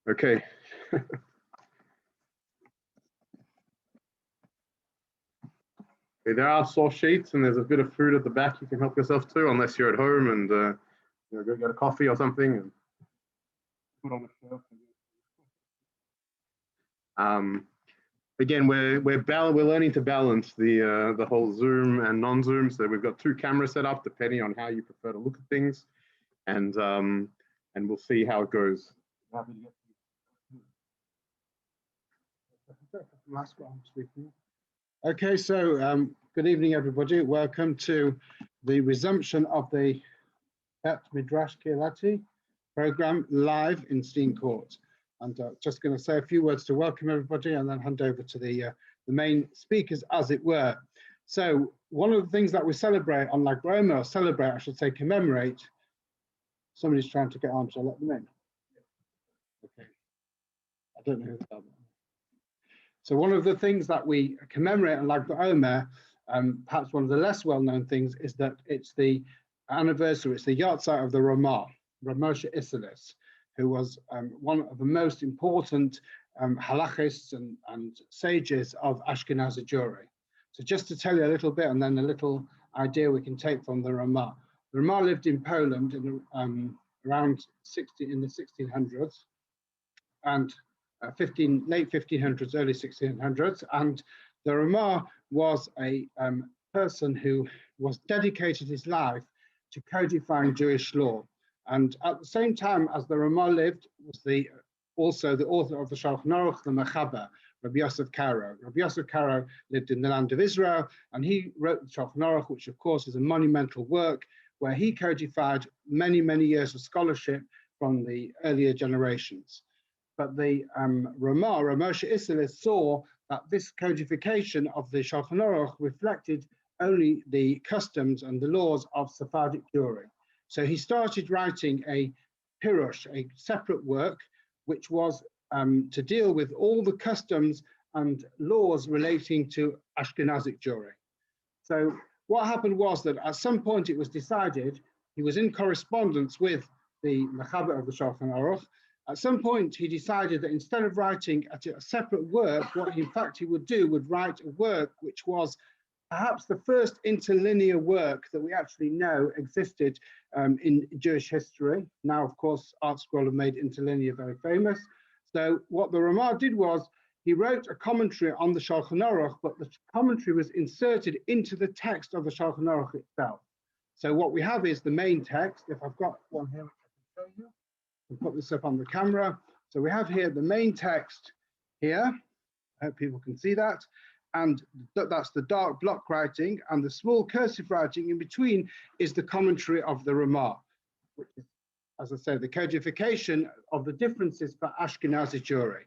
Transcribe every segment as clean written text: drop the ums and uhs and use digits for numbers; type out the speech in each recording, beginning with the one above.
Okay. Okay, there are sauce sheets and there's a bit of food at the back you can help yourself to, unless you're at home and go get a coffee or something. And put on the shelf. Again, we're learning to balance the whole Zoom and non-Zoom. So we've got two cameras set up depending on how you prefer to look at things, and we'll see how it goes. Happy to get last one speaking. Okay, so good evening, everybody. Welcome to the resumption of the Bet Midrash Kehillati program live in Steen Court. And just going to say a few words to welcome everybody and then hand over to the main speakers, as it were. So one of the things that we celebrate on Lag Baomer, or celebrate, I should say, commemorate. Somebody's trying to get on, so I'll let them in. Okay. I don't know who to tell them. So one of the things that we commemorate on Lag Baomer, perhaps one of the less well-known things, is that it's the anniversary, it's the yahrzeit of the Ramah, Rav Moshe Isserles, who was one of the most important halachists and sages of Ashkenazi Jewry. So just to tell you a little bit, and then a little idea we can take from the Ramah. The Ramah lived in Poland in around in the 1600s, and late 1500s, early 1600s, and the Ramah was a person who was dedicated his life to codifying Jewish law. And at the same time as the Ramah lived, was also the author of the Shulchan Aruch, the Mechaber, Rabbi Yosef Karo. Rabbi Yosef Karo lived in the land of Israel, and he wrote the Shulchan Aruch, which of course is a monumental work, where he codified many, many years of scholarship from the earlier generations. But the Ramah, Rav Moshe Isserles, saw that this codification of the Shulchan Aruch reflected only the customs and the laws of Sephardic Jewry. So he started writing a pirush, a separate work, which was to deal with all the customs and laws relating to Ashkenazic Jewry. So what happened was that at some point it was decided, he was in correspondence with the Mechaber of the Shulchan Aruch. At some point he decided that instead of writing a separate work, what in fact he would do would write a work which was perhaps the first interlinear work that we actually know existed in Jewish history. Now, of course, Art Scroll have made interlinear very famous. So what the Ramah did was he wrote a commentary on the Shulchan Aruch, but the commentary was inserted into the text of the Shulchan Aruch itself. So what we have is the main text. If I've got one here, which I can show you, I'll put this up on the camera. So we have here the main text here. I hope people can see that. And that's the dark block writing, and the small cursive writing in between is the commentary of the Ramah, which is, as I said, the codification of the differences for Ashkenazi Jewry.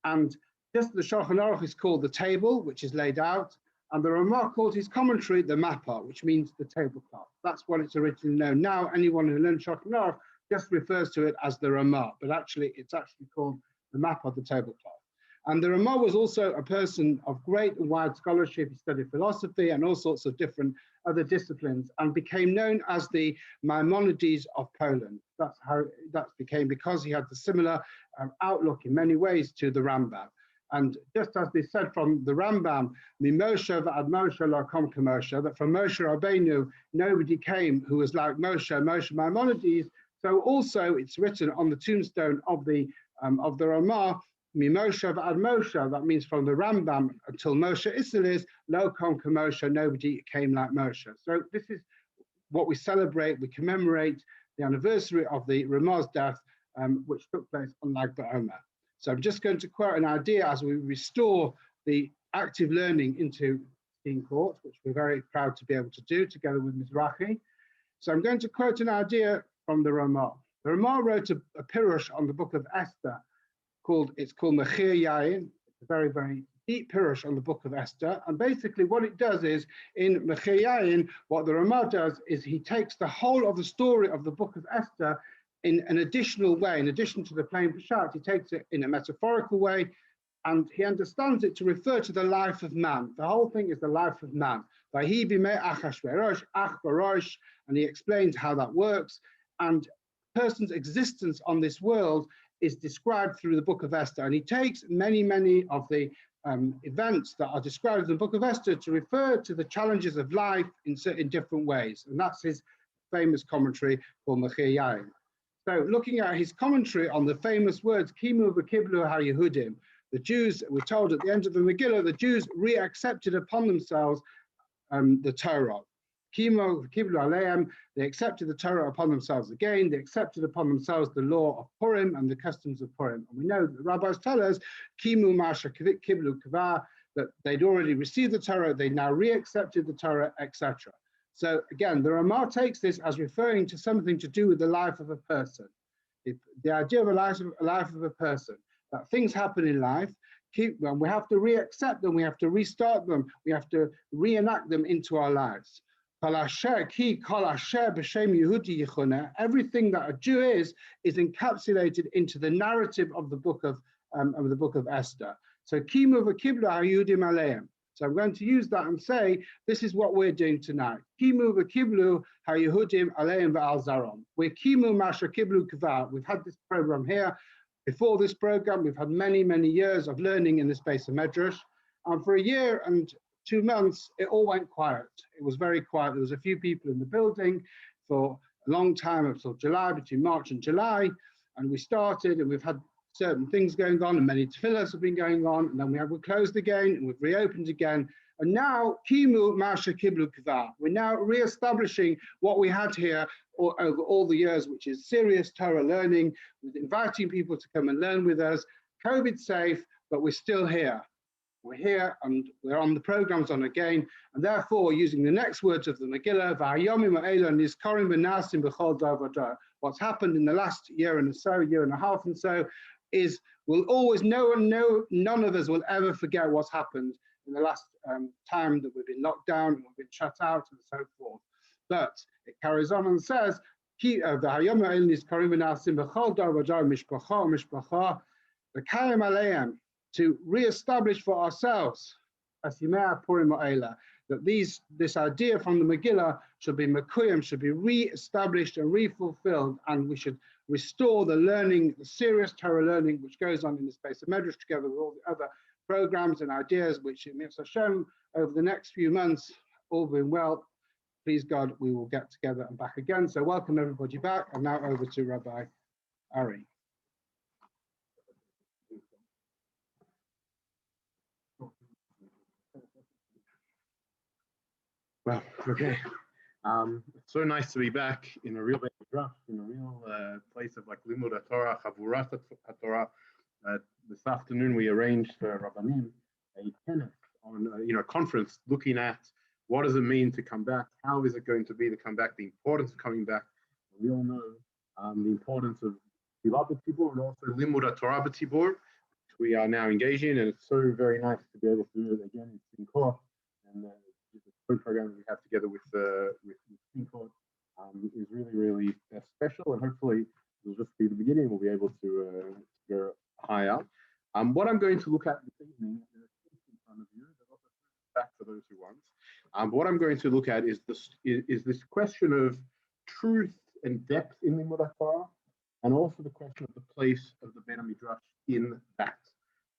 And just the Shulchan Aruch is called the table, which is laid out, and the Ramah called his commentary the Mappa, which means the tablecloth. That's what it's originally known. Now, anyone who learns Shulchan Aruch just refers to it as the Ramah, but actually it's actually called the Mappa, the tablecloth. And the Ramah was also a person of great and wide scholarship. He studied philosophy and all sorts of different other disciplines, and became known as the Maimonides of Poland. That's how that became, because he had the similar outlook in many ways to the Rambam. And just as they said from the Rambam, Moshe v'ad Moshe lo kom k'Moshe, that from Moshe Rabbeinu nobody came who was like Moshe, Moshe Maimonides. So also it's written on the tombstone of the Ramah, Moshe v'ad Moshe, that means from the Rambam until Moshe Isserles, lo kom k'Moshe, nobody came like Moshe. So this is what we celebrate, we commemorate the anniversary of the Ramah's death, which took place on Lag Baomer. So I'm just going to quote an idea as we restore the active learning into Steen Court, which we're very proud to be able to do together with Mizrahi. So I'm going to quote an idea from the Ramah. The Ramah wrote a pirush on the book of Esther, it's called Mechir Yayin. It's a very, very deep pirush on the book of Esther. And basically what it does is, in Mechir Yayin, what the Ramah does is he takes the whole of the story of the book of Esther in an additional way. In addition to the plain Peshat, he takes it in a metaphorical way, and he understands it to refer to the life of man. The whole thing is the life of man. And he explains how that works. And person's existence on this world is described through the book of Esther. And he takes many of the events that are described in the book of Esther to refer to the challenges of life in different ways. And that's his famous commentary called Mechir Yain. So looking at his commentary on the famous words, Kimu v'kiblu ha-Yehudim, the Jews, we're told at the end of the Megillah, the Jews re-accepted upon themselves the Torah. Kimu v'kiblu aleim, they accepted the Torah upon themselves again. They accepted upon themselves the law of Purim and the customs of Purim. And we know that the rabbis tell us, Kimu masha kiblu kavah, that they'd already received the Torah, they now re-accepted the Torah, etc. So again, the Ramah takes this as referring to something to do with the life of a person. The idea of a life of a person, that things happen in life, we have to re-accept them, we have to restart them, we have to reenact them into our lives. Everything that a Jew is encapsulated into the narrative of the book of Esther. So Kimu v'kiblu ha-Yehudim aleim. So I'm going to use that and say, this is what we're doing tonight. Kimu v'kiblu ha-Yehudim aleim v'al zaron. We're kimu masha kiblu kavah. We've had this program here. Before this program, we've had many years of learning in this base of Midrash. And for a year and 2 months, it all went quiet. It was very quiet. There was a few people in the building for a long time, until July, between March and July. And we started, and we've had certain things going on, and many tefillahs have been going on, and then we closed again, and we've reopened again. And now, Kimu Masha Kiblu Kavah. We're now re-establishing what we had here over all the years, which is serious Torah learning, with inviting people to come and learn with us. COVID safe, but we're still here. We're here, and we're on the programs on again, and therefore, using the next words of the Megillah, what's happened in the last year and a half and so, is none of us will ever forget what's happened in the last time that we've been locked down and we've been shut out and so forth. But it carries on and says, to re-establish for ourselves that this idea from the Megillah should be mekuyim, should be re-established and re-fulfilled, and we should restore the learning, the serious Torah learning, which goes on in the space of Midrash, together with all the other programs and ideas, which in Mitzvah Hashem over the next few months, all being well, please God, we will get together and back again. So welcome everybody back, and now over to Rabbi Ari. Well, okay. It's so nice to be back in a real Bet Midrash, in a real place of like Limud HaTorah, Chavurat HaTorah. This afternoon we arranged for Rabbanim a tennis on a conference looking at what does it mean to come back, how is it going to be to come back, the importance of coming back. We all know the importance of Tefillah B'Tzibur and also Limud HaTorah B'Tzibur, which we are now engaging in, and it's so very nice to be able to do it again in Simcha, and the program that we have together with Simcha is really special, and hopefully it'll just be the beginning. We'll be able to go higher. What I'm going to look at this evening, there are things in front of you, there's also back for those who want. But what I'm going to look at is this question of truth and depth in the Limud HaTorah, and also the question of the place of the Bet Midrash in that,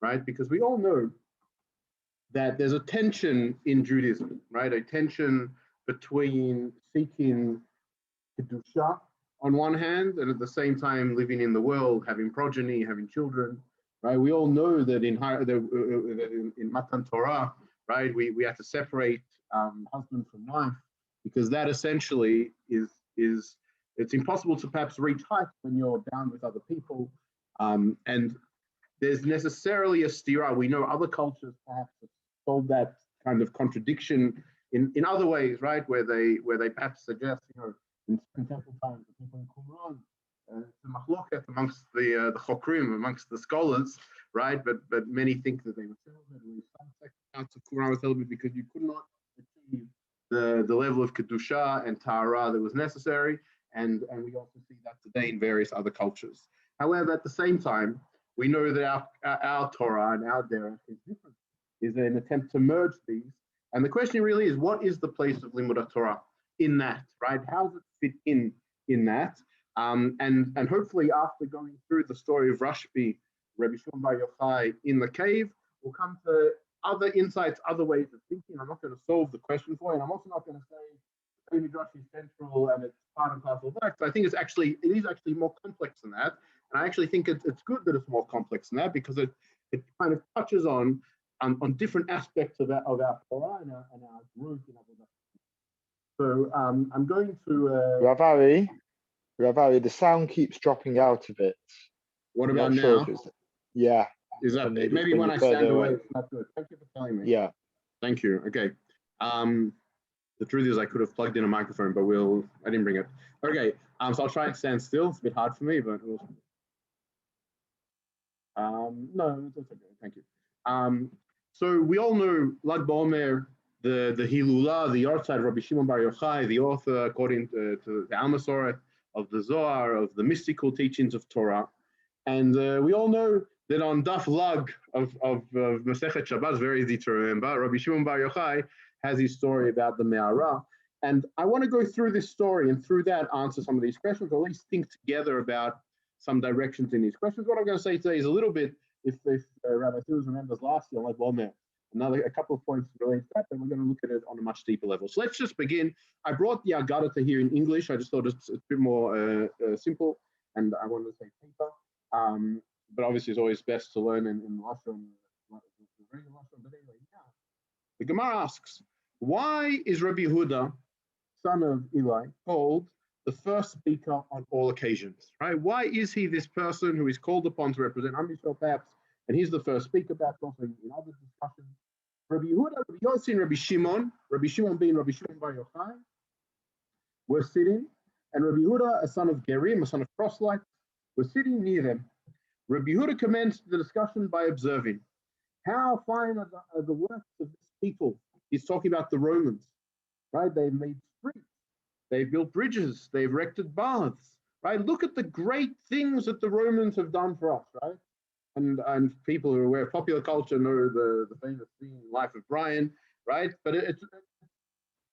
right? Because we all know that there's a tension in Judaism, right? A tension between seeking Kedusha on one hand, and at the same time living in the world, having progeny, having children, right? We all know that in Matan Torah, right, we have to separate husband from wife, because that essentially is it's impossible to perhaps reach heights when you're down with other people, and there's necessarily a stira. We know other cultures perhaps have solved that kind of contradiction in other ways, right? Where they perhaps suggest, in contemporary times, the people in Qumran, it's a machloket amongst the chokrim, amongst the scholars, right? But many think that they were celibate, and some sections of Qumran were celibate because you could not achieve the level of kedusha and tahara that was necessary, and we also see that today in various other cultures. However, at the same time, we know that our Torah and our derech is different, is an attempt to merge these. And the question really is, what is the place of Limud HaTorah in that, right? How does it fit in that? And hopefully after going through the story of Rashbi, Rabbi Shimon Bar Yochai in the cave, we'll come to other insights, other ways of thinking. I'm not going to solve the question for you, and I'm also not going to say Bet Midrash is central and it's part and parcel of that. So I think it is actually more complex than that, and I actually think it's good that it's more complex than that because it kind of touches on different aspects of our Torah and our growth in our. So I'm going to Rav Ari, the sound keeps dropping out a bit. What I'm about not sure now? if it's, yeah. Is that maybe maybe when I further stand away, away. it's not good. Thank you for telling me. Yeah. Thank you. Okay. The truth is I could have plugged in a microphone, but I didn't bring it. Okay. So I'll try and stand still. It's a bit hard for me, but no, it's okay. Thank you. So we all know Lag Baomer, the Hilula, the Yortzeit, Rabbi Shimon Bar Yochai, the author, according to the Al-Masoret of the Zohar, of the mystical teachings of Torah. And we all know that on Daf Lag of Masechet Shabbat, very easy to remember, Rabbi Shimon Bar Yochai has his story about the Me'ara. And I want to go through this story and through that answer some of these questions, or at least think together about some directions in these questions. What I'm going to say today is a little bit, if Rabbi Silbermann remembers last year, like Baomer, a couple of points related to that, but we're going to look at it on a much deeper level. So let's just begin. I brought the Agadata here in English. I just thought it's a bit more simple, and I wanted to say paper. But obviously, it's always best to learn in Lashon. But anyway, yeah. The Gemara asks, why is Rabbi Yehuda, son of Eli, called the first speaker on all occasions? Right? Why is he this person who is called upon to represent Am Yisrael, perhaps? And he's the first speaker, perhaps also in other discussions. Rabbi Yehuda, Rabbi Yossi, and Rabbi Shimon being Rabbi Shimon Bar Yochai, were sitting, and Rabbi Yehuda, a son of Gerim, a son of proselytes, was sitting near them. Rabbi Yehuda commenced the discussion by observing, how fine are the works of this people. He's talking about the Romans, right? They've made streets, they've built bridges, they've erected baths, right? Look at the great things that the Romans have done for us, right? And people who are aware of popular culture know the famous scene, Life of Brian, right? But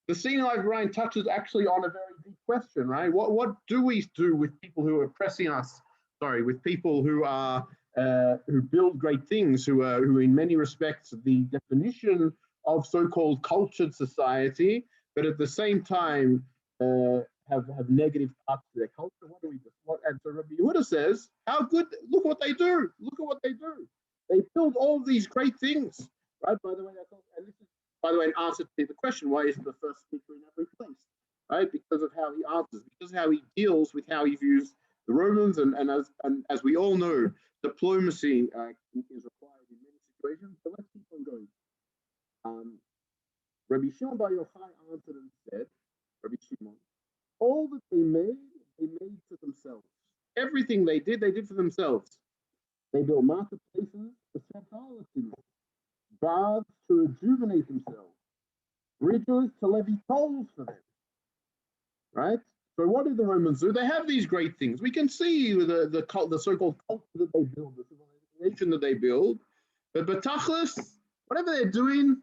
the scene, Life of Brian, touches actually on a very deep question, right? What do we do with people who are oppressing us? Sorry, with people who are who build great things, who in many respects the definition of so-called cultured society, but at the same time have negative parts to their culture. What do we do? And so Rabbi Yehuda says, how good, look what they do. Look at what they do. They build all these great things, right? By the way, and this is, by the way, an answer to the question, why isn't the first speaker in every place, right? Because of how he answers, because of how he deals with how he views the Romans, and as we all know, diplomacy is required in many situations. So let's keep on going. Rabbi Shimon Bar Yochai answered and said, Rabbi Shimon, all that they made for themselves. Everything they did for themselves. They built marketplaces to sell harlots, baths to rejuvenate themselves, bridges to levy tolls for them. Right? So what do the Romans do? They have these great things. We can see the so-called culture that they build, the civilization that they build. But tachlis, whatever they're doing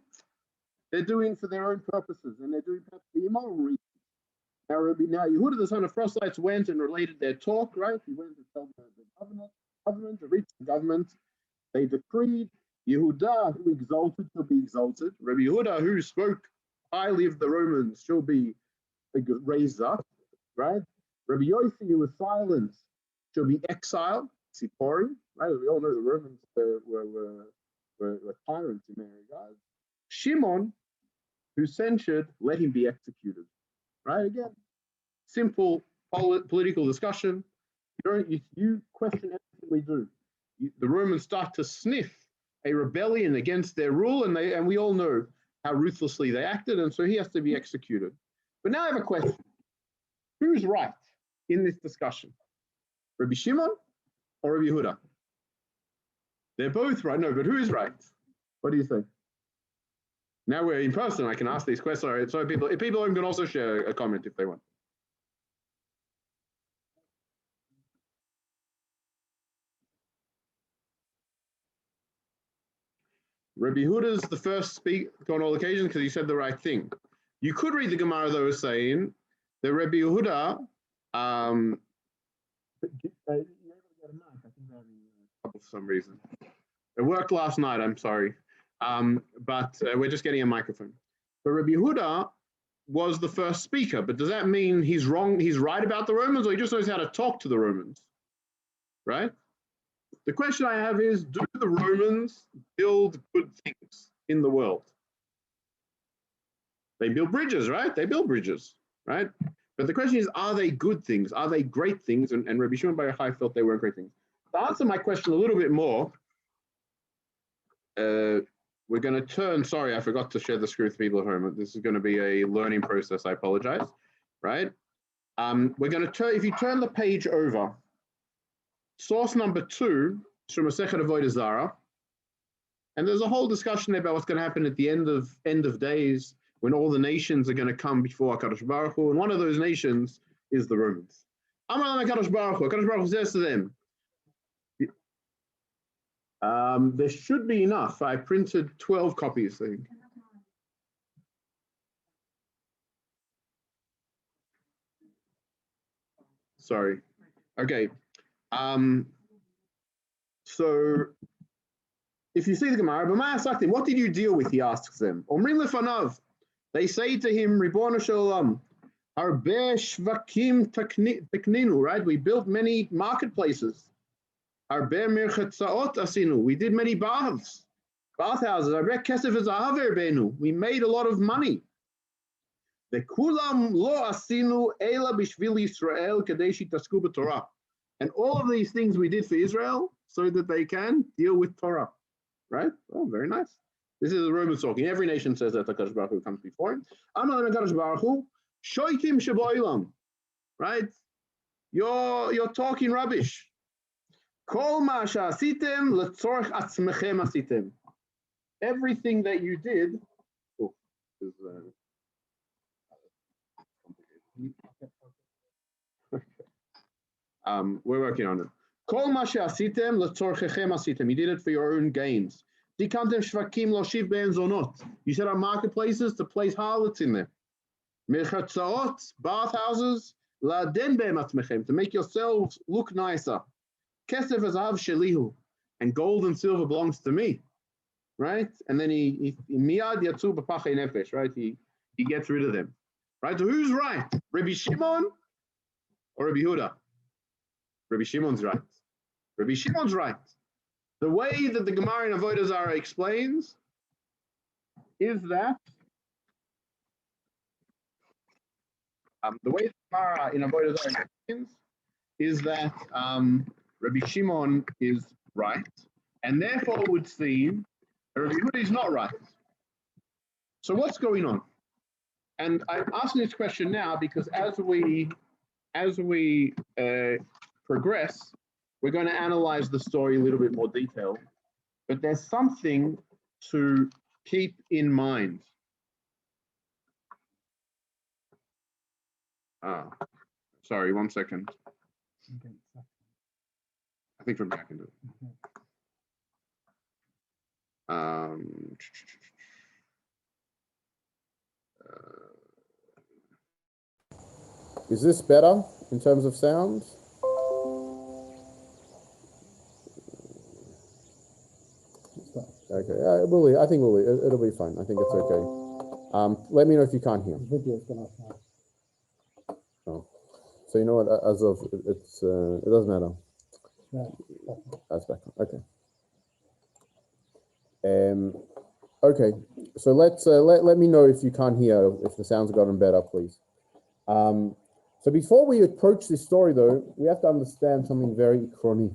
for their own purposes, and they're doing perhaps the immoral reasons. Now Yehuda, the son of proselytes, went and related their talk, right? He went to tell the government, to reach the government. They decreed Yehuda, who exalted, shall be exalted. Rabbi Yehuda, who spoke highly of the Romans, shall be raised up, right? Rabbi Yossi, who was silent, shall be exiled, Sipori, right? We all know the Romans were tyrants in many regards. Shimon, who censured, let him be executed. Right? Again, simple political discussion. You question everything we do. The Romans start to sniff a rebellion against their rule, and we all know how ruthlessly they acted, and so he has to be executed. But now I have a question. Who's right in this discussion? Rabbi Shimon or Rabbi Yehuda? They're both right. No, but who is right? What do you think? Now we're in person. I can ask these questions. So people can also share a comment if they want. Rabbi Yehuda is the first speaker on all occasions because he said the right thing. You could read the Gemara though as saying that Rabbi Yehuda For some reason. It worked last night, I'm sorry. But we're just getting a microphone. But Rabbi Yehuda was the first speaker, but does that mean he's wrong, he's right about the Romans, or he just knows how to talk to the Romans? Right? The question I have is, do the Romans build good things in the world? They build bridges, right? They build bridges, right? But the question is, are they good things? Are they great things? And Rabbi Shimon Bar Yochai felt they weren't great things. To answer my question a little bit more, we're going to turn, sorry, I forgot to share the screen with people at home. This is going to be a learning process, I apologize, right? We're going to turn, if you turn the page over, source number 2 is from Masechet Avodah Zarah. And there's a whole discussion about what's going to happen at the end of days when all the nations are going to come before HaKadosh Baruch Hu. And one of those nations is the Romans. Amar Lam HaKadosh Baruch Hu. HaKadosh Baruch Hu says to them, there should be enough. I printed 12 copies, I think. Sorry. Okay. So if you see the Gemara, what did you deal with? He asks them. Omrim lefanav. They say to him, Ribono shel olam, Harbeh shvakim tekninu, right? We built many marketplaces. Harbeh mirchatzaot asinu. We did many bathhouses. Harbeh kesef v'zahav erbenu. We made a lot of money. V'kulam lo asinu ela b'shvil Yisrael kadei shitasku b'Torah. And all of these things we did for Israel so that they can deal with Torah. Right? Oh, very nice. This is the Romans talking. Every nation says that HaKadosh Baruch Hu comes before him. Amar HaKadosh Baruch Hu, shoitim sheboilam. Right? You're talking rubbish. Kol ma sha'asitem letzorech atzmechem asitem. Everything that you did. Oh, is, we're working on it. Kol ma she'asitem letzorchechem asitem. You did it for your own gains. Dikantem shvakim loshiv be'en zonot. You set up marketplaces to place harlots in there. Mirchatzaot, bathhouses, la'aden be'em atzmechem, to make yourselves look nicer. Kesef v'zahav shelihu, and gold and silver belongs to me, right? And then he miyad yatzu b'pachei nefesh, right? He gets rid of them, right? So who's right? Rabbi Shimon or Rabbi Yehuda? Rabbi Shimon's right. Rabbi Shimon's right. The way that the Gemara in Avodah Zarah explains is that the way the Gemara in Avodah Zarah explains is that Rabbi Shimon is right, and therefore it would seem that Rabbi Yehuda is not right. So what's going on? And I'm asking this question now because as we progress, we're going to analyze the story a little bit more detail, but there's something to keep in mind. Sorry, 1 second. I think from back into it. Is this better in terms of sound? Okay, I think it'll be fine. I think it's okay. Let me know if you can't hear. Oh. So you know what? As of it doesn't matter. That's back. Okay. Okay. So let me know if you can't hear, if the sound's gotten better, please. So before we approach this story, though, we have to understand something very chronic,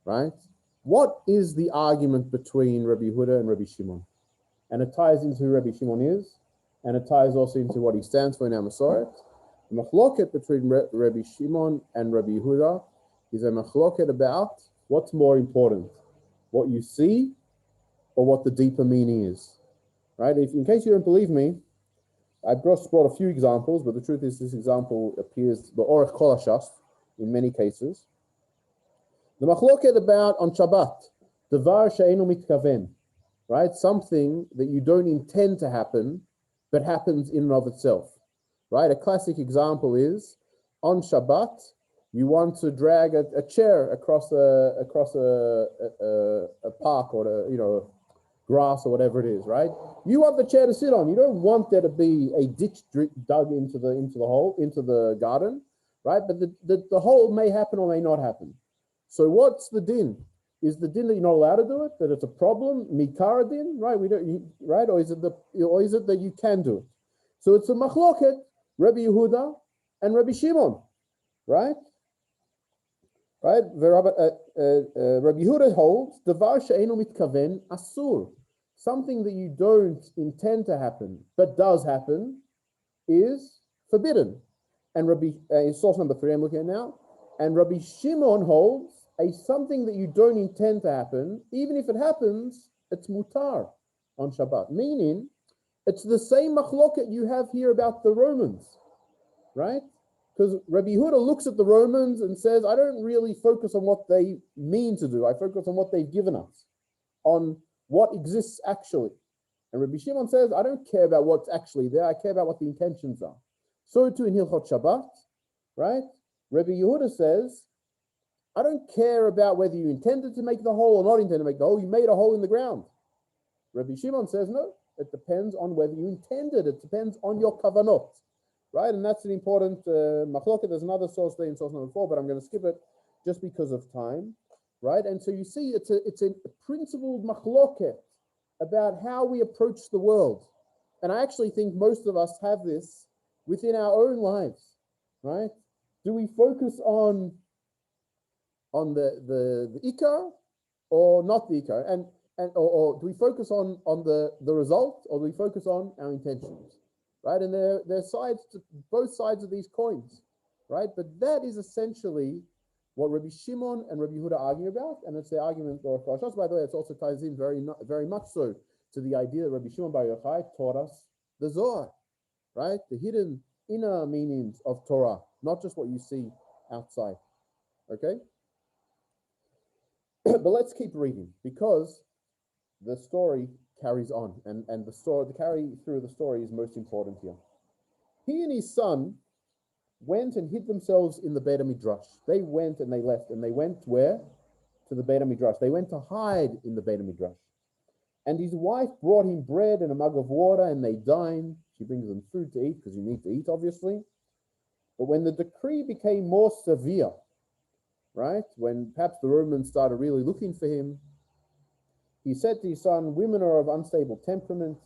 right? What is the argument between Rabbi Yehuda and Rabbi Shimon? And it ties into who Rabbi Shimon is, and it ties also into what he stands for in our Masoret. The machloket between Rabbi Shimon and Rabbi Yehuda is a machloket about what's more important, what you see or what the deeper meaning is, right? In case you don't believe me, I just brought a few examples, but the truth is this example appears the Orech Kol HaShas in many cases. The machloket about on Shabbat, Devar she'einu mitkaven, right? Something that you don't intend to happen, but happens in and of itself, right? A classic example is on Shabbat, You want to drag a chair across a park or grass or whatever it is, right? You want the chair to sit on. You don't want there to be a ditch dug into the garden, right? But the hole may happen or may not happen. So what's the din? Is the din that you're not allowed to do it? That it's a problem? Mikara din, right? Right? Or is it that you can do it? So it's a machloket, Rabbi Yehuda and Rabbi Shimon, right? Right? Rabbi Yehuda holds davar she'eino mitkaven asur. Something that you don't intend to happen but does happen is forbidden. And source number 3 I'm looking at now. And Rabbi Shimon holds something that you don't intend to happen, even if it happens, it's mutar on Shabbat. Meaning, it's the same machloket you have here about the Romans, right? Because Rabbi Yehuda looks at the Romans and says, I don't really focus on what they mean to do. I focus on what they've given us, on what exists actually. And Rabbi Shimon says, I don't care about what's actually there. I care about what the intentions are. So too in Hilchot Shabbat, right? Rabbi Yehuda says, I don't care about whether you intended to make the hole or not intended to make the hole. You made a hole in the ground. Rabbi Shimon says, no, it depends on whether you intended. It depends on your kavanot, right? And that's an important machloket. There's another source there in source number 4, but I'm going to skip it just because of time, right? And so you see, it's a principled machloket about how we approach the world. And I actually think most of us have this within our own lives, right? Do we focus on the ikar or not the ikar? Or do we focus on the result, or do we focus on our intentions? Right? And there are sides to both sides of these coins, right? But that is essentially what Rabbi Shimon and Rabbi Yehuda argue about, and it's the argument or Parashas. By the way, it also ties in very much so to the idea that Rabbi Shimon Bar Yochai taught us the Zohar, right? The hidden inner meanings of Torah, not just what you see outside. Okay? But let's keep reading, because the story carries on, and the carry through the story is most important here. He and his son went and hid themselves in the Bet Midrash. They went and they left, and they went where? To the Bet Midrash. They went to hide in the Bet Midrash. And his wife brought him bread and a mug of water, and they dined. She brings them food to eat, because you need to eat, obviously. But when the decree became more severe, right, when perhaps the Romans started really looking for him, he said to his son, women are of unstable temperament.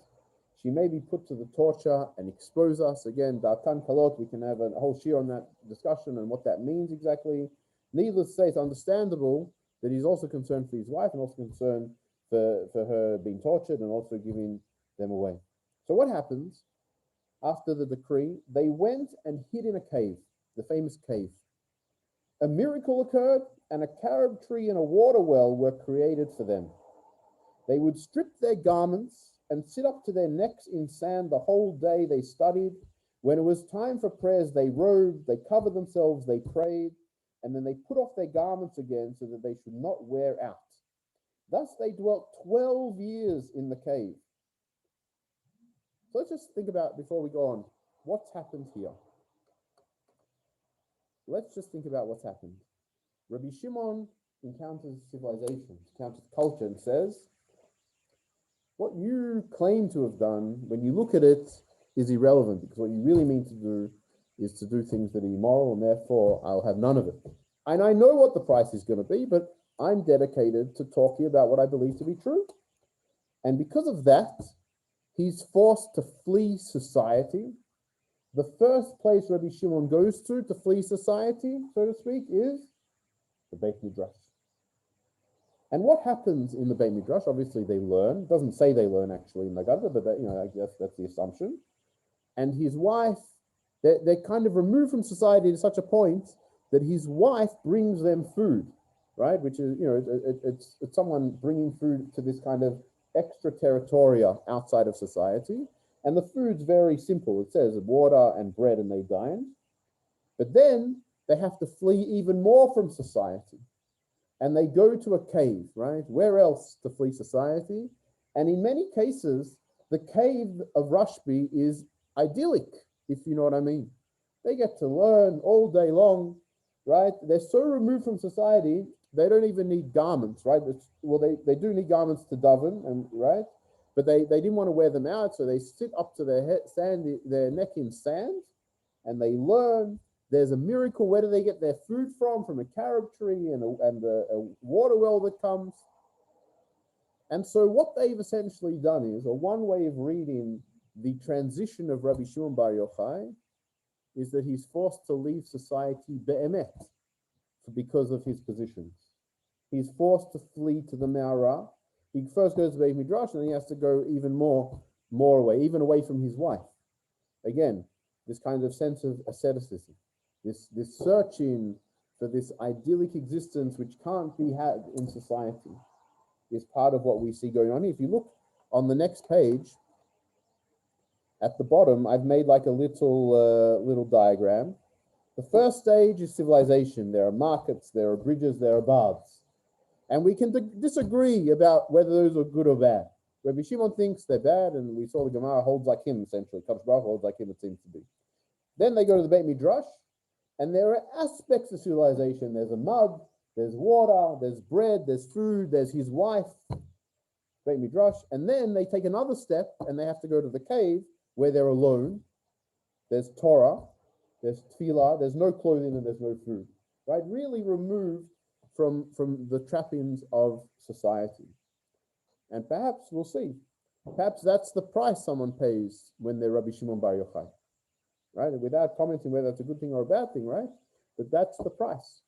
She may be put to the torture and expose us. Again, Datan Kalot, we can have a whole shiur on that discussion and what that means exactly. Needless to say, it's understandable that he's also concerned for his wife and also concerned for her being tortured and also giving them away. So what happens after the decree? They went and hid in a cave, the famous cave. A miracle occurred, and a carob tree and a water well were created for them. They would strip their garments and sit up to their necks in sand the whole day. They studied. When it was time for prayers, they robed, they covered themselves, they prayed, and then they put off their garments again so that they should not wear out. Thus they dwelt 12 years in the cave. So let's just think about, before we go on, what's happened here. Let's just think about what's happened. Rabbi Shimon encounters civilization, encounters culture, and says, what you claim to have done, when you look at it, is irrelevant, because what you really mean to do is to do things that are immoral, and therefore I'll have none of it. And I know what the price is going to be, but I'm dedicated to talking about what I believe to be true. And because of that, he's forced to flee society. The first place Rabbi Shimon goes to flee society, so to speak, is the Bet Midrash. And what happens in the Bet Midrash? Obviously, they learn. It doesn't say they learn actually in the Gadol, but I guess that's the assumption. And his wife, they're kind of removed from society to such a point that his wife brings them food, right? Which is, it's someone bringing food to this kind of extraterritorial outside of society. And the food's very simple. It says water and bread, and they dine. But then they have to flee even more from society. And they go to a cave, right? Where else to flee society? And in many cases, the cave of Rashbi is idyllic, if you know what I mean. They get to learn all day long. right? They're so removed from society, they don't even need garments, right? Well, they do need garments to daven, and right? But they didn't want to wear them out, so they sit up to their head, their neck in sand, and they learn. There's a miracle. Where do they get their food from? From a carob tree and a water well that comes. And so what they've essentially done is, or one way of reading the transition of Rabbi Shimon Bar Yochai, is that he's forced to leave society be'emet because of his positions. He's forced to flee to the Me'ara. He first goes to Bet Midrash, and then he has to go even more away, even away from his wife. Again, this kind of sense of asceticism, this searching for this idyllic existence which can't be had in society, is part of what we see going on here. If you look on the next page, at the bottom, I've made like a little diagram. The first stage is civilization. There are markets, there are bridges, there are baths. And we can disagree about whether those are good or bad. Rabbi Shimon thinks they're bad, and we saw the Gemara holds like him, essentially. Kadosh Baruch Hu holds like him, it seems to be. Then they go to the Bet Midrash, and there are aspects of civilization. There's a mud, there's water, there's bread, there's food, there's his wife, Bet Midrash. And then they take another step, and they have to go to the cave, where they're alone. There's Torah, there's tefillah, there's no clothing, and there's no food, right? Really removed from the trappings of society. And perhaps, we'll see, perhaps that's the price someone pays when they're Rabbi Shimon Bar Yochai, right? Without commenting whether it's a good thing or a bad thing, right? But that's the price.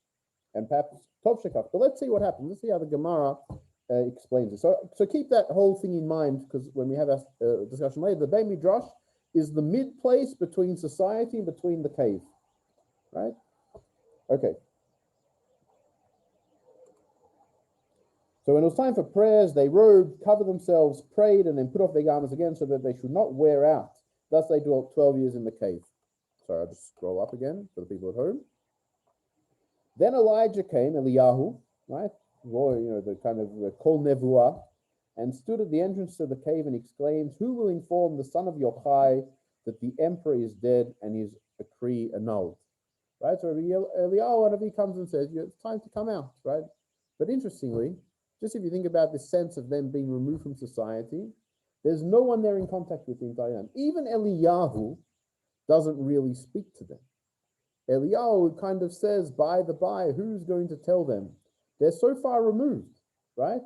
And perhaps Tov Shekach. But let's see what happens. Let's see how the Gemara explains it. So keep that whole thing in mind, because when we have a discussion later, the Bet Midrash is the mid place between society and between the cave, right? Okay. So when it was time for prayers, they robed, covered themselves, prayed, and then put off their garments again so that they should not wear out. Thus they dwelt 12 years in the cave. Sorry, I'll just scroll up again for the people at home. Then Elijah came, Eliyahu, right? The kind of Kol Nevuah, and stood at the entrance to the cave and exclaimed, "Who will inform the son of Yochai that the emperor is dead and his decree annulled?" Right? So Eliyahu, whenever he comes and says, "It's time to come out," right? But interestingly, just if you think about this sense of them being removed from society, there's no one there in contact with the entire time. Even Eliyahu doesn't really speak to them. Eliyahu kind of says, by the by, who's going to tell them? They're so far removed, right?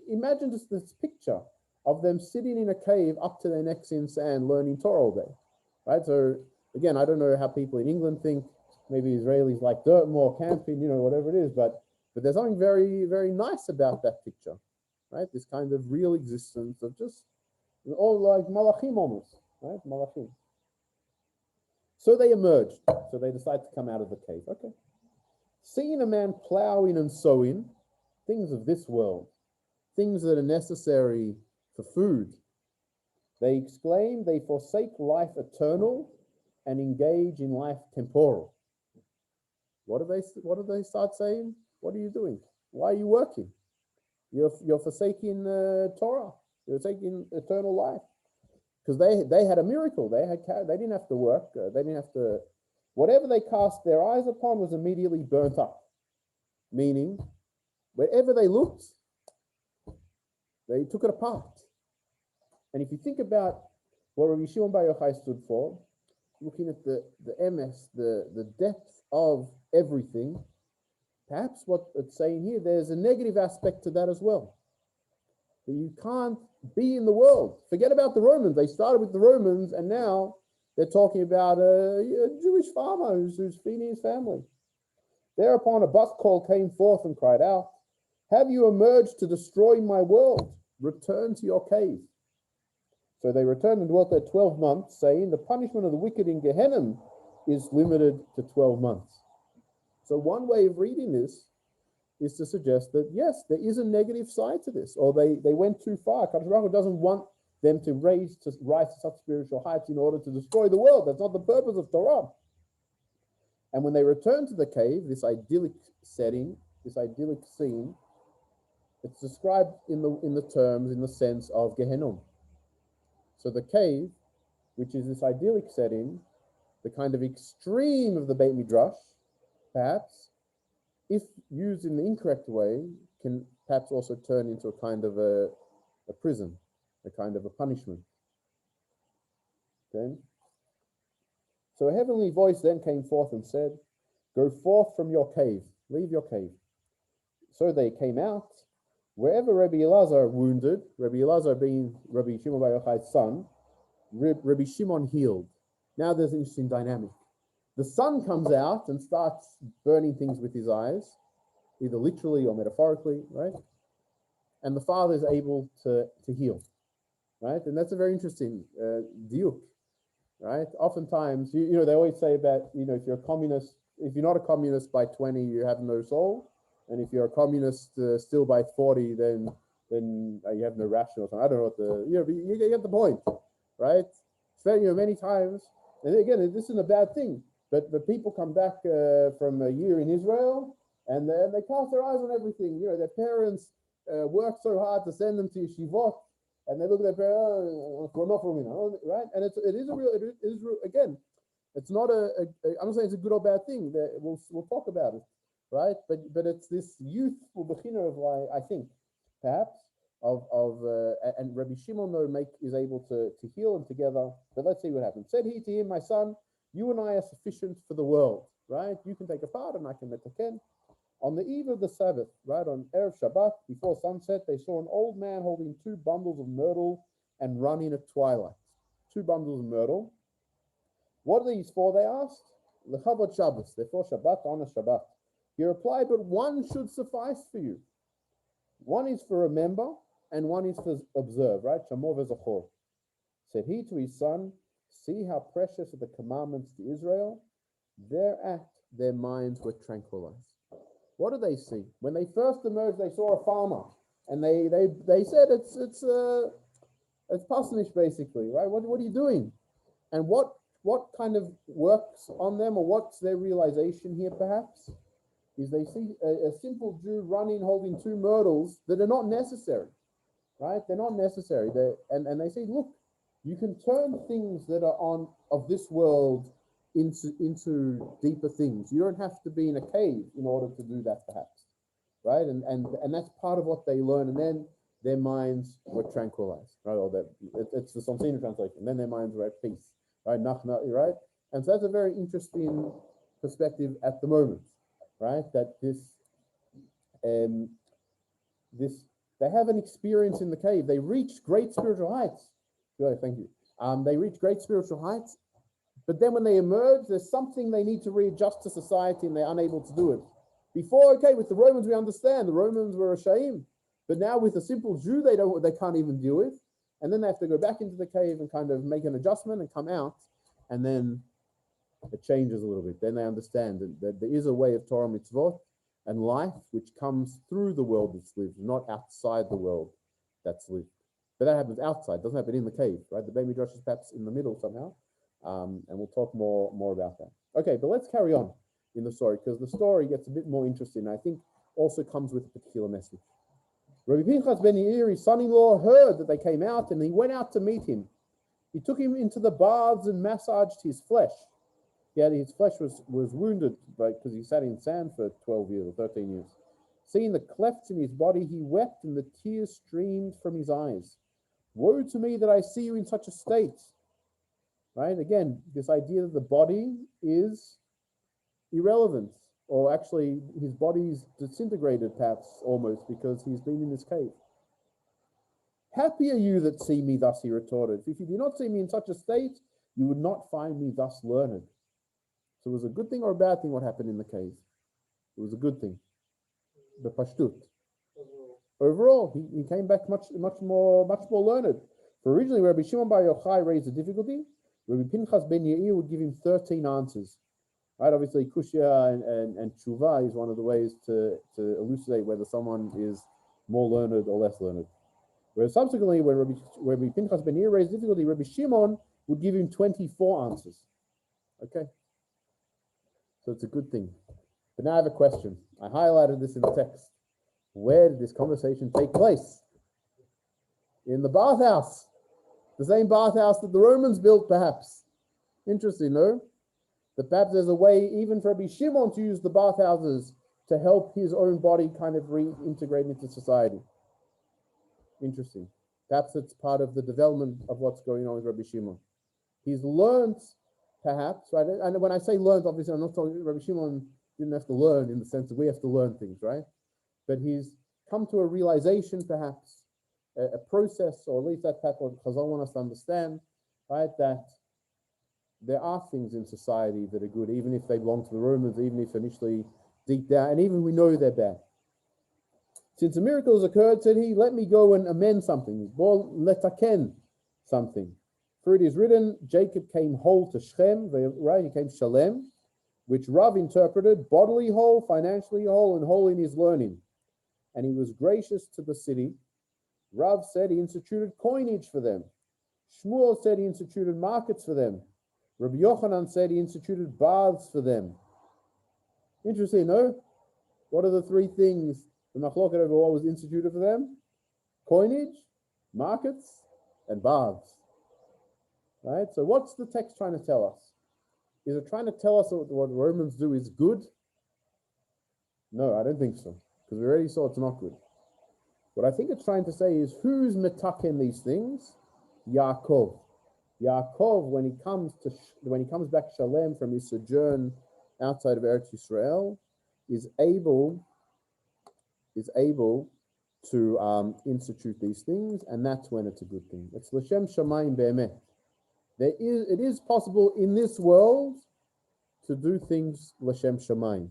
Imagine just this picture of them sitting in a cave up to their necks in sand, learning Torah all day, right? So again, I don't know how people in England think. Maybe Israelis like dirt more, camping, whatever it is, but there's something very, very nice about that picture, right? This kind of real existence of just all like malachim almost, right? Malachim. So they emerged. So they decide to come out of the cave. Okay. Seeing a man plowing and sowing, things of this world, things that are necessary for food, they exclaim, they forsake life eternal and engage in life temporal. What do they start saying? What are you doing? Why are you working? You're forsaking Torah. You're taking eternal life. Because they had a miracle. They didn't have to work. They didn't have to. Whatever they cast their eyes upon was immediately burnt up. Meaning, wherever they looked, they took it apart. And if you think about what Rabbi Shimon Bar Yochai stood for, looking at the MS, the depth of everything, perhaps what it's saying here, there's a negative aspect to that as well. That you can't be in the world. Forget about the Romans. They started with the Romans, and now they're talking about a Jewish farmer who's feeding his family. Thereupon a bus call came forth and cried out, "Have you emerged to destroy my world? Return to your cave." So they returned and dwelt there 12 months, saying, "The punishment of the wicked in Gehenna is limited to 12 months." So one way of reading this is to suggest that, yes, there is a negative side to this, or they went too far. Kadosh Baruch Hu doesn't want them to rise to such spiritual heights in order to destroy the world. That's not the purpose of Torah. And when they return to the cave, this idyllic setting, this idyllic scene, it's described in the sense of Gehenna. So the cave, which is this idyllic setting, the kind of extreme of the Beit Midrash, perhaps, if used in the incorrect way, can perhaps also turn into a kind of a prison, a kind of a punishment. Okay? So a heavenly voice then came forth and said, "Go forth from your cave, leave your cave." So they came out. Wherever Rabbi Elazar wounded, Rabbi Elazar being Rabbi Shimon bar Yochai's son, Rabbi Shimon healed. Now there's an interesting dynamic. The son comes out and starts burning things with his eyes, either literally or metaphorically, right? And the father is able to heal, right? And that's a very interesting diuk, right? Oftentimes, you know, they always say about, you know, if you're a communist, if you're not a communist by 20, you have no soul. And if you're a communist still by 40, then you have no ration or something. I don't know what you get the point, right? So, you know, many times, and again, this isn't a bad thing, but the people come back from a year in Israel, and they cast their eyes on everything. You know, their parents worked so hard to send them to yeshivot, and they look at their parents, right? And it is real, again, it's not I'm not saying it's a good or bad thing. We'll talk about it, right? But it's this youthful bechina of why I think, perhaps, and Rabbi Shimon though is able to heal them together. But let's see what happens. Said he to him, "My son, you and I are sufficient for the world, right? You can take a part and I can metaken." On the eve of the Sabbath, right, on Erev Shabbat, before sunset, they saw an old man holding 2 bundles of myrtle and running at twilight. 2 bundles of myrtle. "What are these for?" they asked. "Lechavod Shabbos," they're for Shabbat, to honor Shabbat. He replied, "But one should suffice for you. One is for remember, and one is for observe," right? Shamor v'zachor. Said he to his son, "See how precious are the commandments to Israel." Thereat their minds were tranquilized. What did they see? When they first emerged, they saw a farmer, and they said it's parsonish basically, right? What are you doing? And what kind of works on them, or what's their realization here perhaps, is they see a simple Jew running, holding 2 myrtles that are not necessary, right? They're not necessary. And they say, look, you can turn things that are of this world into deeper things. You don't have to be in a cave in order to do that, perhaps, right? And that's part of what they learn. And then their minds were tranquilized, right? Or it's the Somsina translation. And then their minds were at peace, right? Right? And so that's a very interesting perspective at the moment, right? That they have an experience in the cave. They reach great spiritual heights. Good, thank you. They reach great spiritual heights, but then when they emerge, there's something they need to readjust to society, and they're unable to do it. Before, okay, with the Romans, we understand the Romans were ashamed, but now with a simple Jew, they can't even deal with, and then they have to go back into the cave and kind of make an adjustment and come out, and then it changes a little bit. Then they understand that there is a way of Torah mitzvot and life which comes through the world that's lived, not outside the world that's lived. But that happens outside, doesn't happen in the cave, right? The Bet Midrash is perhaps in the middle somehow, and we'll talk more about that. Okay, but let's carry on in the story, because the story gets a bit more interesting. I think also comes with a particular message. Rabbi Pinchas ben Yair, his son-in-law, heard that they came out, and he went out to meet him. He took him into the baths and massaged his flesh. His flesh was wounded because he sat in sand for 12 years or 13 years. Seeing the clefts in his body, he wept, and the tears streamed from his eyes. "Woe to me that I see you in such a state." Right? Again, this idea that the body is irrelevant, or actually his body's disintegrated perhaps almost because he's been in this cave. "Happy are you that see me thus," he retorted. "If you do not see me in such a state, you would not find me thus learned." So it was a good thing or a bad thing what happened in the cave? It was a good thing. The pashtut. Overall, he came back much more learned. For originally, Rabbi Shimon bar Yochai raised a difficulty. Rabbi Pinchas ben Yair would give him 13 answers. Right? Obviously, kushya and tshuva is one of the ways to elucidate whether someone is more learned or less learned. Whereas subsequently, when Rabbi Pinchas ben Yair raised difficulty, Rabbi Shimon would give him 24 answers. Okay? So it's a good thing. But now I have a question. I highlighted this in the text. Where did this conversation take place? In the bathhouse. The same bathhouse that the Romans built, perhaps. Interesting, no? That perhaps there's a way even for Rabbi Shimon to use the bathhouses to help his own body kind of reintegrate into society. Interesting. Perhaps it's part of the development of what's going on with Rabbi Shimon. He's learned, perhaps, right? And when I say learned, obviously I'm not talking, Rabbi Shimon didn't have to learn in the sense that we have to learn things, right? But he's come to a realization, perhaps, a process, or at least that's what Chazal want us to understand, right? That there are things in society that are good, even if they belong to the Romans, even if initially deep down, and even we know they're bad. Since the miracles occurred, said he, let me go and amend something, letaken something. For it is written, Jacob came whole to Shechem, right? He came shalem, which Rav interpreted bodily whole, financially whole, and whole in his learning. And he was gracious to the city. Rav said he instituted coinage for them. Shmuel said he instituted markets for them. Rabbi Yochanan said he instituted baths for them. Interesting, no? What are the three things the machloket over what was instituted for them? Coinage, markets, and baths. Right? So what's the text trying to tell us? Is it trying to tell us that what Romans do is good? No, I don't think so, because we already saw it's not good. What I think it's trying to say is, who's metaken these things? Yaakov. Yaakov, when he comes back shalem from his sojourn outside of Eretz Yisrael, is able to institute these things, and that's when it's a good thing. It's l'shem shamayim be'emet. It is possible in this world to do things l'shem shamayim,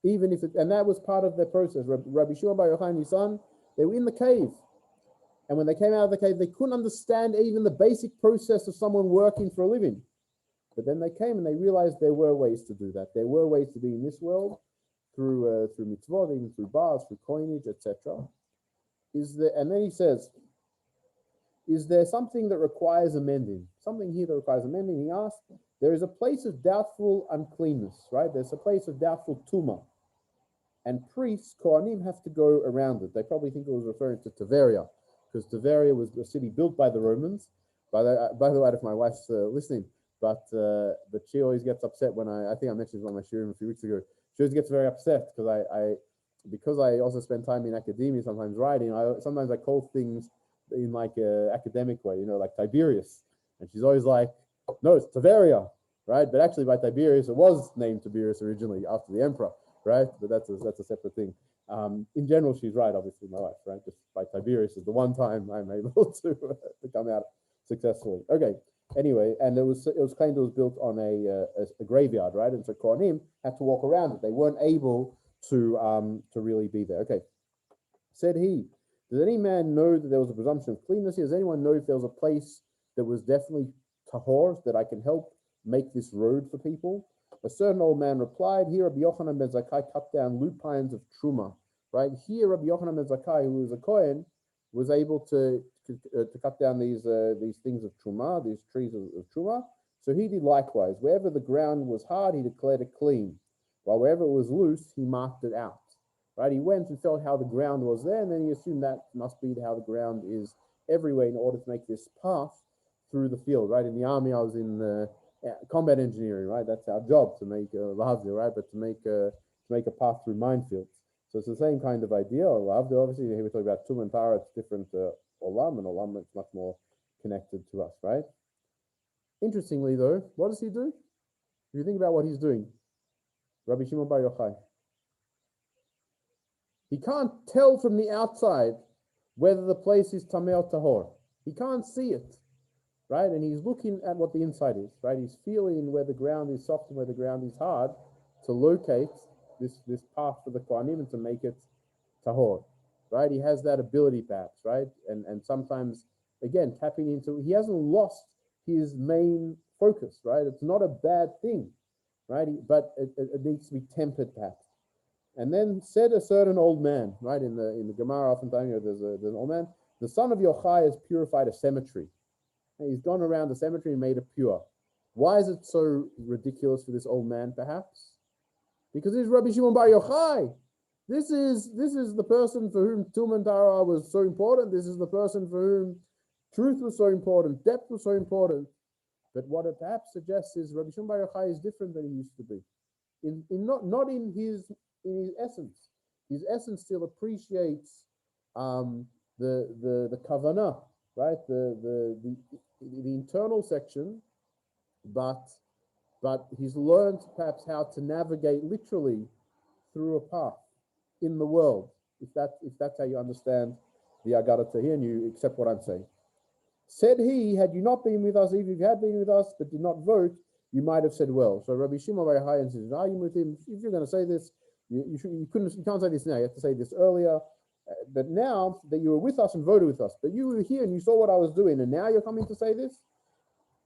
even if and that was part of their process. Rabbi Shimon bar Yochai and his son, they were in the cave, and when they came out of the cave, they couldn't understand even the basic process of someone working for a living. But then they came and they realized there were ways to do that. There were ways to be in this world through mitzvot, even through baths, through coinage, etc. And then he says, is there something that requires amending? Something here that requires amending? He asked, there is a place of doubtful uncleanness, right? There's a place of doubtful tumah. And priests, Kohanim, have to go around it. They probably think it was referring to Tiberia, because Tiberia was a city built by the Romans. By the way, if my wife's listening, but she always gets upset when I think I mentioned this on my shiurim a few weeks ago. She always gets very upset because I also spend time in academia, sometimes writing. Sometimes I call things in like an academic way, like Tiberius, and she's always like, no, it's Tiberia, right? But actually, by Tiberius, it was named Tiberius originally after the emperor, right? But that's a separate thing. In general, she's right, obviously, my wife, right? Just by Tiberius is the one time I'm able to come out successfully. Okay. Anyway, and it was claimed it was built on a graveyard, right? And so Kohanim had to walk around it. They weren't able to really be there. Okay. Said he, does any man know that there was a presumption of cleanness here? Does anyone know if there was a place that was definitely tahor, that I can help make this road for people? A certain old man replied, here Rabbi Yochanan ben Zakkai cut down lupines of truma, right? Here Rabbi Yochanan ben Zakkai, who was a Kohen, was able to cut down these things of truma, these trees of truma. So he did likewise. Wherever the ground was hard, he declared it clean, while wherever it was loose, he marked it out. Right? He went and felt how the ground was there, and then he assumed that must be how the ground is everywhere in order to make this path through the field. Right? In the army, I was in combat engineering. Right? That's our job, to make lahavdil, right? But to make a path through minefields. So it's the same kind of idea. Lahavdil, obviously, here we're talking about tum and tara. It's different. Olam, and Olam is much more connected to us, right? Interestingly, though, what does he do? If you think about what he's doing, Rabbi Shimon bar Yochai, he can't tell from the outside whether the place is tameh or tahor. He can't see it, right? And he's looking at what the inside is, right? He's feeling where the ground is soft and where the ground is hard to locate this path for the Kohanim and to make it tahor. Right, he has that ability, perhaps, right, and sometimes, again, tapping into. He hasn't lost his main focus, right. It's not a bad thing, right, but it needs to be tempered, perhaps. And then said a certain old man, right, in the Gemara, oftentimes there's an old man. The son of Yochai has purified a cemetery. And he's gone around the cemetery and made it pure. Why is it so ridiculous for this old man, perhaps? Because he's Rabbi Shimon bar Yochai. This is the person for whom Tum and Tara was so important. This is the person for whom truth was so important, depth was so important. But what it perhaps suggests is Rabbi Shimon Bar Yochai is different than he used to be. Not in his essence. His essence still appreciates the kavanah, right? The internal section, but he's learned perhaps how to navigate literally through a path in the world, if that's how you understand the Agarata here and you accept what I'm saying. Said he, had you not been with us, even if you had been with us but did not vote, you might have said well. So Rabbi Shimon Bar Yochai says, arguing with him, if you're going to say this, you can't say this now, you have to say this earlier. But now that you were with us and voted with us, but you were here and you saw what I was doing, and now you're coming to say this,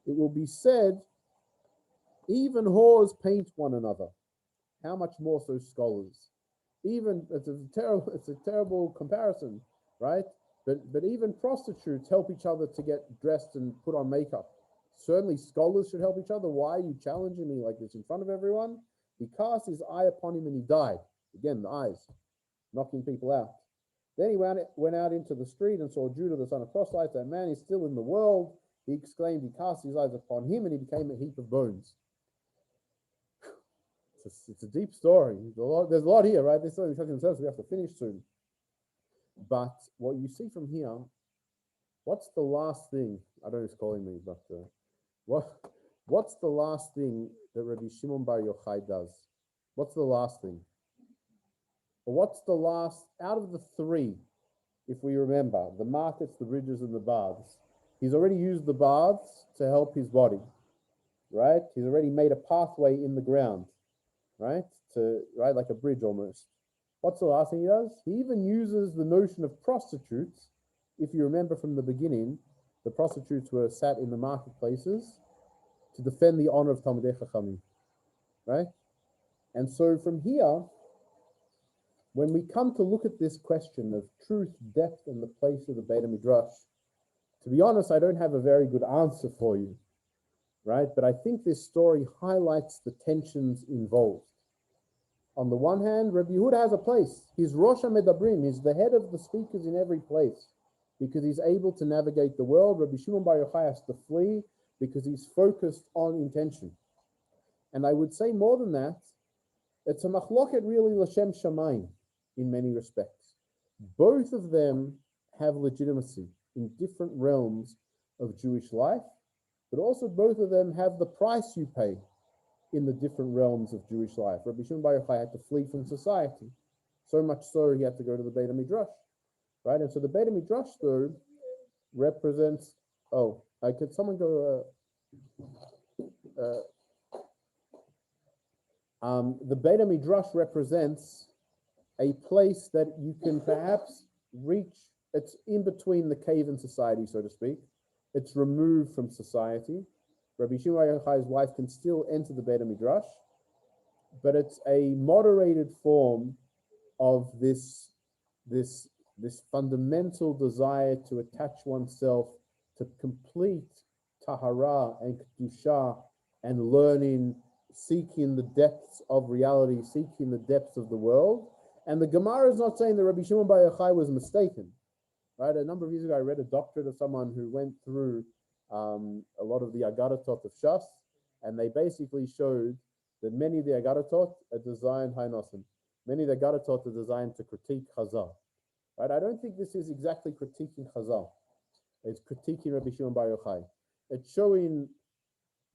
it will be said, even whores paint one another. How much more so scholars? Even it's a terrible comparison, right? But even prostitutes help each other to get dressed and put on makeup. Certainly scholars should help each other. Why are you challenging me like this in front of everyone? He cast his eye upon him and he died. Again, the eyes, knocking people out. Then he went out into the street and saw Judah, the son of Proselyte. That man is still in the world. He exclaimed, he cast his eyes upon him and he became a heap of bones. It's a deep story. There's a lot here, right? This story themselves, we have to finish soon. But what you see from here, what's the last thing? I don't know who's calling me, but what's the last thing that Rabbi Shimon Bar Yochai does? What's the last thing? Or what's the last, out of the three, if we remember, the markets, the bridges, and the baths, he's already used the baths to help his body, right? He's already made a pathway in the ground, right? Like a bridge almost. What's the last thing he does? He even uses the notion of prostitutes. If you remember from the beginning, the prostitutes were sat in the marketplaces to defend the honor of Talmidei Chachamim, right? And so from here, when we come to look at this question of truth, depth, and the place of the Bet Midrash, to be honest, I don't have a very good answer for you, right? But I think this story highlights the tensions involved. On the one hand, Rabbi Yehuda has a place. He's Rosh HaMedabrim. He's the head of the speakers in every place because he's able to navigate the world. Rabbi Shimon Bar Yochai has to flee because he's focused on intention. And I would say more than that, it's a machloket really l'shem shamayim in many respects. Both of them have legitimacy in different realms of Jewish life, but also both of them have the price you pay in the different realms of Jewish life. Rabbi Shimon Bar Yochai had to flee from society, so much so he had to go to the Bet Midrash, right? And so the Bet Midrash, though, represents. Could someone go? The Bet Midrash represents a place that you can perhaps reach. It's in between the cave and society, so to speak. It's removed from society. Rabbi Shimon Bar Yochai's wife can still enter the Bet Midrash, but it's a moderated form of this fundamental desire to attach oneself to complete tahara and kedusha and learning, seeking the depths of reality, seeking the depths of the world. And the Gemara is not saying that Rabbi Shimon Bar Yochai was mistaken, right? A number of years ago, I read a doctorate of someone who went through a lot of the Agadatot of Shas, and they basically showed that many of the Agadatot are designed, many of the Agadatot are designed to critique Chazal, right? I don't think this is exactly critiquing Chazal. It's critiquing Rabbi Shimon Bar Yochai. It's showing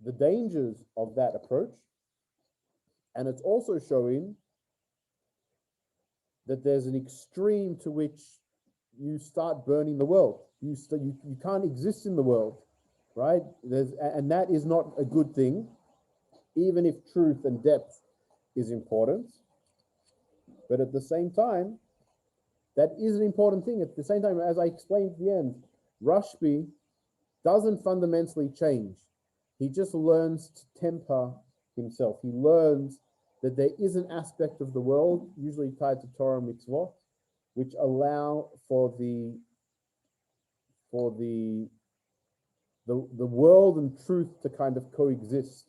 the dangers of that approach, and it's also showing that there's an extreme to which you start burning the world. You can't exist in the world, right? And that is not a good thing, even if truth and depth is important. But at the same time, that is an important thing. At the same time, as I explained at the end, Rashbi doesn't fundamentally change. He just learns to temper himself. He learns that there is an aspect of the world, usually tied to Torah and mitzvot, which allow for the world and truth to kind of coexist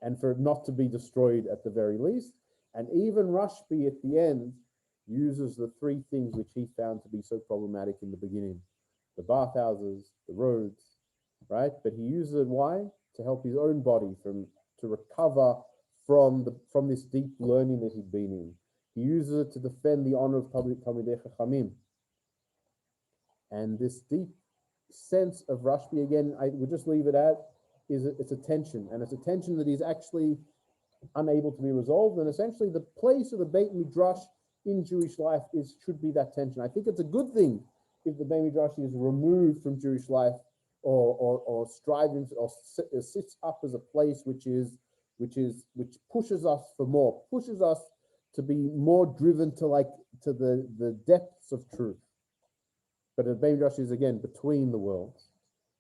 and for it not to be destroyed at the very least. And even Rashbi at the end uses the three things which he found to be so problematic in the beginning: the bathhouses, the roads, right? But he uses it, why? to help his own body to recover from this deep learning that he'd been in. He uses it to defend the honor of Talmidei Chachamim. And this deep sense of Rashbi, again, I would just leave it at, it's a tension, and it's a tension that is actually unable to be resolved. And essentially, the place of the Bet Midrash in Jewish life should be that tension. I think it's a good thing if the Bet Midrash is removed from Jewish life, or striving or sits up as a place which pushes us for more, pushes us to be more driven to the depths of truth. But the Bet Midrash is again between the worlds,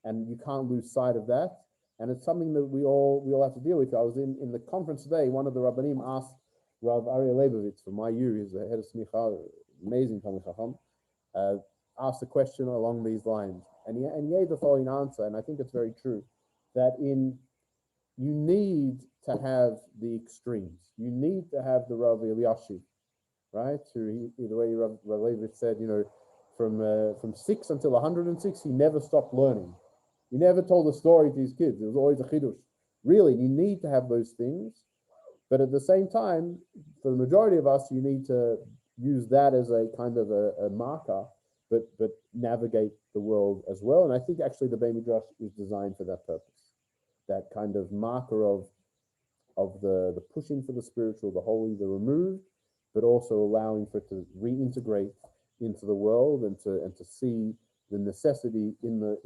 and you can't lose sight of that. And it's something that we all have to deal with. I was in the conference today. One of the Rabbanim asked Rav Ari Silbermann from my year, he's the head of Smicha, amazing Talmid Chacham, asked a question along these lines, and he gave the following answer, and I think it's very true, that you need to have the extremes. You need to have the Rav Eliyashi, right? The way Rav Leibovitz said, from 6 until 106, he never stopped learning. He never told a story to his kids. It was always a chidush. Really, you need to have those things, but at the same time, for the majority of us, you need to use that as a kind of a marker, but navigate the world as well. And I think actually the Bet Midrash is designed for that purpose. That kind of marker of the pushing for the spiritual, the holy, the removed, but also allowing for it to reintegrate into the world and to see the necessity in the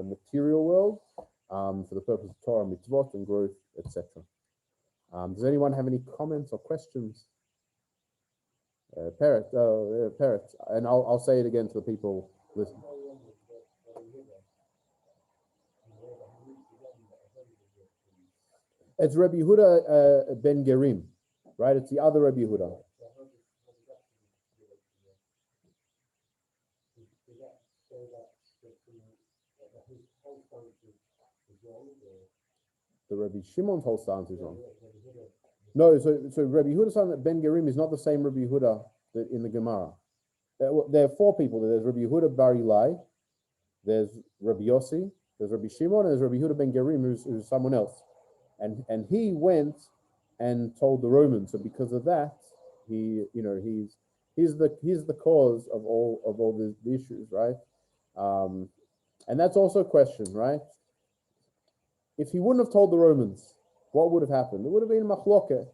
material world for the purpose of Torah, mitzvot, and growth, etc. Does anyone have any comments or questions? Parrot, and I'll say it again to the people listening. It's Rabbi Yehuda ben Gerim, right? It's the other Rabbi Yehuda. The Rabbi Shimon's whole stance is wrong. No, so Rabbi Yehuda's son Ben Gerim is not the same Rabbi Yehuda in the Gemara. There are 4 people. There's Rabbi Yehuda Bar Ilai, there's Rabbi Yossi, there's Rabbi Shimon, and there's Rabbi Yehuda ben Gerim, who's someone else. And he went and told the Romans. So because of that, he's the cause of all the issues, right? And that's also a question, right? If he wouldn't have told the Romans, what would have happened? It would have been machloket,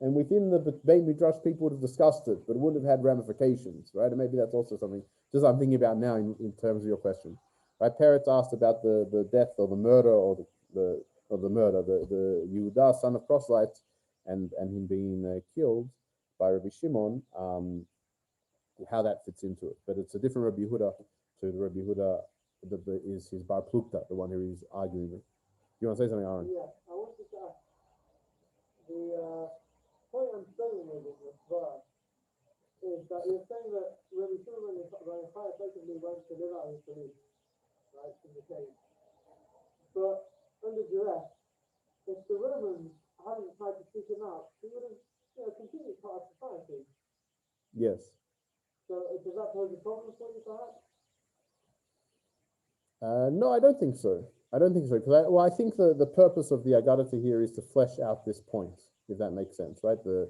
and within the Bet Midrash, people would have discussed it, but it wouldn't have had ramifications, right? And maybe that's also something just I'm thinking about now in terms of your question, right? Peretz asked about the death or the murder or the Yehuda, son of proselytes, and him being killed by Rabbi Shimon, how that fits into it. But it's a different Rabbi Yehuda to the Rabbi Yehuda that is his Bar Plukta, the one who he's arguing with. You want to say something, Aaron? Yeah, I wanted to ask, the point I'm struggling with this verse is that you're saying that Rabbi Silbermann is going quite effectively went to live out his belief, right, in the cave. But under duress, if the Romans hadn't tried to seek him out, he would have continued part of society. Yes. So does that pose a problem for you, perhaps? No, I don't think so. Because I think the purpose of the Agadata here is to flesh out this point, if that makes sense, right? The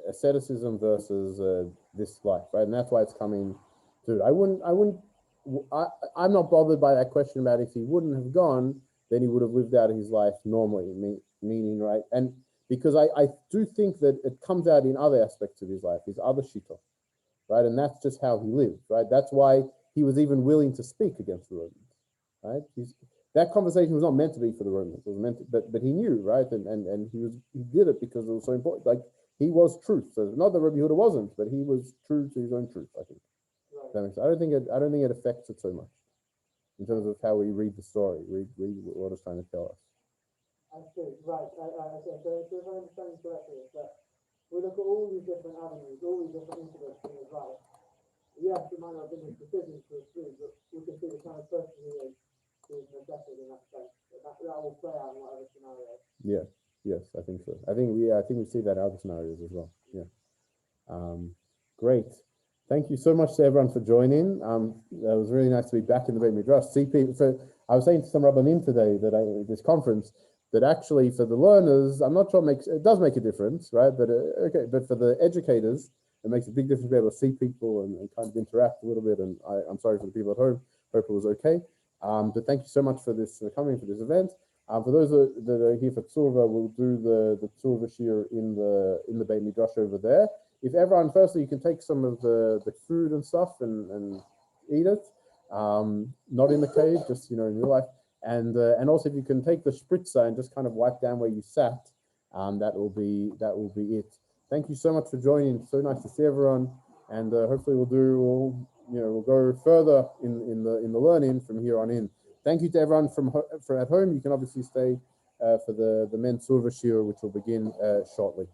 asceticism versus this life, right? And that's why it's coming to it. I'm not bothered by that question about if he wouldn't have gone, then he would have lived out his life normally, meaning, right? And because I do think that it comes out in other aspects of his life, his other shita, right? And that's just how he lived, right? That's why he was even willing to speak against the Romans. Right, that conversation was not meant to be for the Romans. It was meant to, but he knew, right, and he did it because it was so important. Like he was truth. So not that Rabbi Yehuda wasn't, but he was true to his own truth. I think. Right. That makes sense. I don't think it affects it so much in terms of how we read the story. Read what it's trying to tell us. I see. Right. So if I understand correctly, is that we look at all these different avenues, all these different incidents in his life. Yes, it might not have been his decision to assume, but we can see the kind of person he is. In that sense. That will play out in whatever scenario. Yeah, yes, I think so. I think we see that in other scenarios as well. Yeah. Great. Thank you so much to everyone for joining. It was really nice to be back in the Bet Midrash. See people. So I was saying to some Rabbanim today that this conference that actually for the learners, I'm not sure it does make a difference, right? But but for the educators, it makes a big difference to be able to see people and kind of interact a little bit. And I'm sorry for the people at home. Hope it was okay. But thank you so much for this coming for this event. For those that are here for Tzurva, we'll do the Tzurva Shiur in the Bet Midrash over there. If everyone, firstly, you can take some of the food and stuff and eat it, not in the cave, just in real life. And also if you can take the spritzer and just kind of wipe down where you sat, that will be it. Thank you so much for joining. So nice to see everyone, and hopefully we'll go further in the learning from here on in. Thank you to everyone for at home. You can obviously stay for the men's Tzurva Shiur, which will begin shortly.